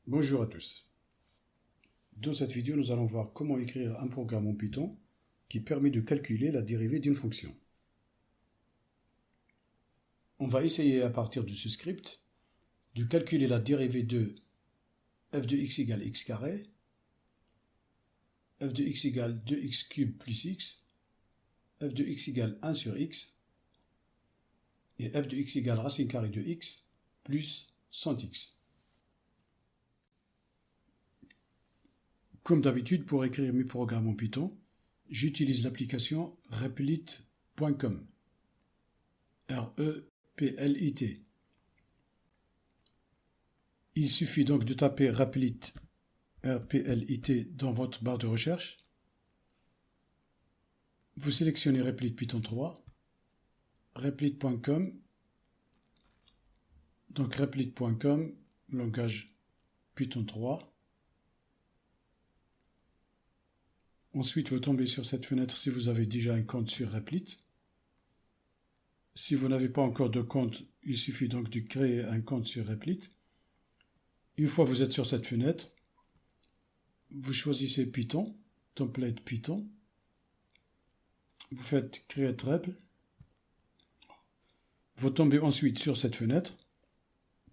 Bonjour à tous. Dans cette vidéo, nous allons voir comment écrire un programme en Python qui permet de calculer la dérivée d'une fonction. On va essayer à partir de ce script de calculer la dérivée de f de x égale x carré, f de x égale 2x cube plus x, f de x égale 1 sur x, et f de x égale racine carrée de x plus 100x. Comme d'habitude, pour écrire mes programmes en Python, j'utilise l'application replit.com. R-E-P-L-I-T. Il suffit donc de taper replit, R-P-L-I-T, dans votre barre de recherche. Vous sélectionnez Replit Python 3, replit.com, donc replit.com, langage Python 3. Ensuite, vous tombez sur cette fenêtre si vous avez déjà un compte sur Replit. Si vous n'avez pas encore de compte, il suffit donc de créer un compte sur Replit. Une fois que vous êtes sur cette fenêtre, vous choisissez Python, template Python. Vous faites Create Rep. Vous tombez ensuite sur cette fenêtre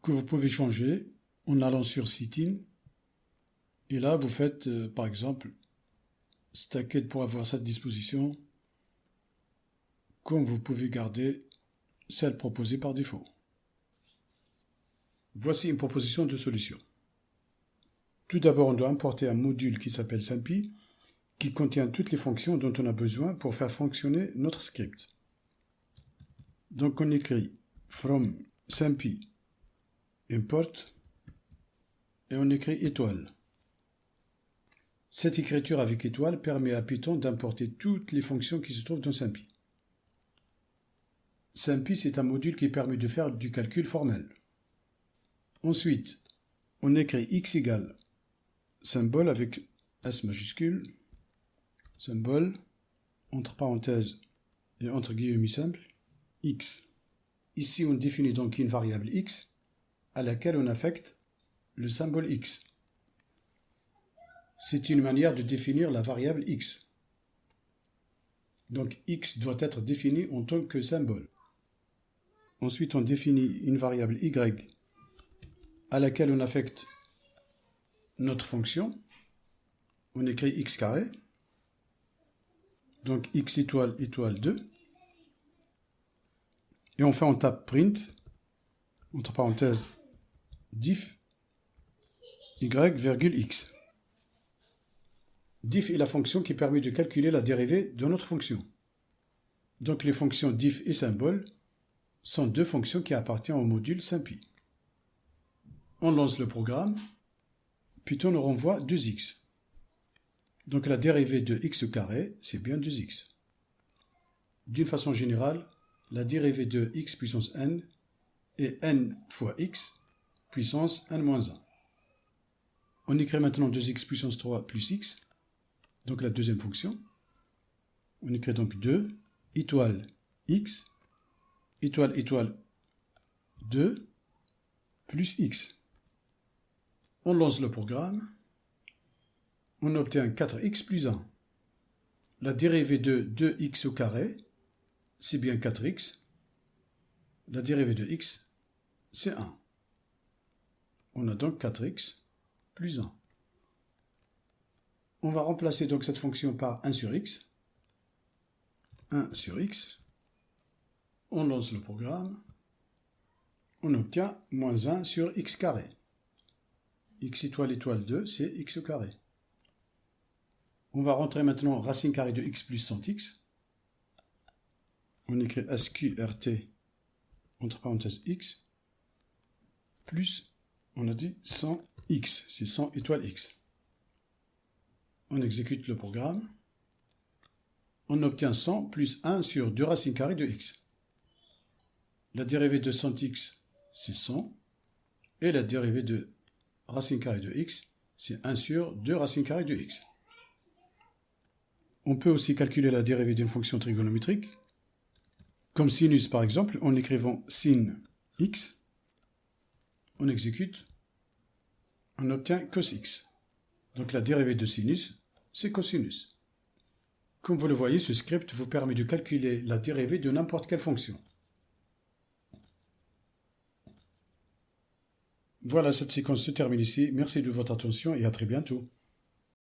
que vous pouvez changer en allant sur Setting. Et là, vous faites par exemple Stacked pour avoir cette disposition, comme vous pouvez garder celle proposée par défaut. Voici une proposition de solution. Tout d'abord, on doit importer un module qui s'appelle SymPy, qui contient toutes les fonctions dont on a besoin pour faire fonctionner notre script. Donc on écrit from SymPy import et on écrit étoile. Cette écriture avec étoile permet à Python d'importer toutes les fonctions qui se trouvent dans SymPy. SymPy, c'est un module qui permet de faire du calcul formel. Ensuite, on écrit x égale symbole avec S majuscule, symbole, entre parenthèses et entre guillemets simples, x. Ici, on définit donc une variable x à laquelle on affecte le symbole x. C'est une manière de définir la variable x. Donc x doit être défini en tant que symbole. Ensuite, on définit une variable y à laquelle on affecte notre fonction. On écrit x carré. Donc x étoile étoile 2. Et enfin, on tape print, entre parenthèses, diff y virgule x. Diff est la fonction qui permet de calculer la dérivée de notre fonction. Donc les fonctions diff et symbole sont deux fonctions qui appartiennent au module SymPy. On lance le programme, Python nous renvoie 2x. Donc la dérivée de x au carré, c'est bien 2x. D'une façon générale, la dérivée de x puissance n est n fois x puissance n-1. On écrit maintenant 2x puissance 3 plus x, donc la deuxième fonction. On écrit donc 2 étoile x étoile étoile 2 plus x. On lance le programme. On obtient 4x plus 1. La dérivée de 2x au carré, c'est bien 4x. La dérivée de x, c'est 1. On a donc 4x plus 1. On va remplacer donc cette fonction par 1 sur x. 1 sur x. On lance le programme. On obtient moins 1 sur x carré. X étoile étoile 2, c'est x au carré. On va rentrer maintenant racine carrée de x plus 100x. On écrit sqrt entre parenthèses x plus, on a dit 100x, c'est 100 étoile x. On exécute le programme. On obtient 100 plus 1 sur 2 racines carrées de x. La dérivée de 100x, c'est 100. Et la dérivée de racine carrée de x, c'est 1 sur 2 racines carrées de x. On peut aussi calculer la dérivée d'une fonction trigonométrique, comme sinus par exemple, en écrivant sin x. On exécute. on obtient cos x. Donc la dérivée de sinus, c'est cosinus. Comme vous le voyez, ce script vous permet de calculer la dérivée de n'importe quelle fonction. Voilà, cette séquence se termine ici. Merci de votre attention et à très bientôt.